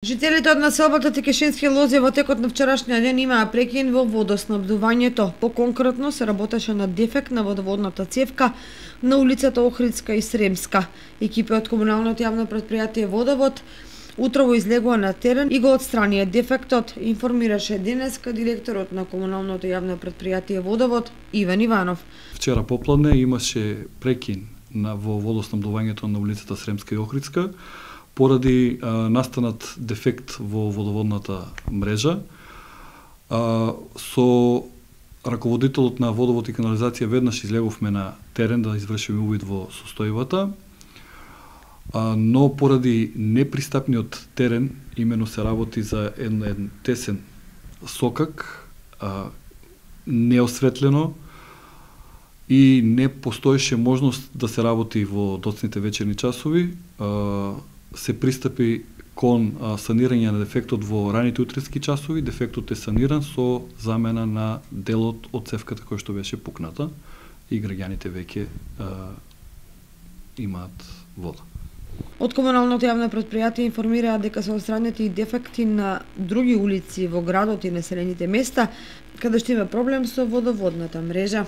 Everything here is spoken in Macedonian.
Жителите од населбата Текешински лозе во текот на вчерашниот ден имаа прекин во водоснабдувањето. Поконкретно се работеше на дефект на водоводната цевка на улицата Охридска и Сремска. Екипи од комуналното јавно претпријатие Водовод утрово излегува на терен и го отстранија дефектот, информираше денеска директорот на комуналното јавно претпријатие Водовод Иван Иванов. Вчера попладне имаше прекин во водоснабдувањето на улицата Сремска и Охридска поради настанат дефект во водоводната мрежа. Со раководителот на Водовод и канализација веднаш излеговме на терен да извршиме увид во состојбата, но поради непристапниот терен, имено се работи за еден тесен сокак, неосветлено и не постоеше можност да се работи во доцните вечерни часови, се пристапи кон санирање на дефектот во раните утрински часови. Дефектот е саниран со замена на делот од цевката која што беше пукната и граѓаните веќе имаат вода. Од комуналното јавно претпријатие информираа дека се отстранети и дефекти на други улици во градот и населените места, каде што има проблем со водоводната мрежа.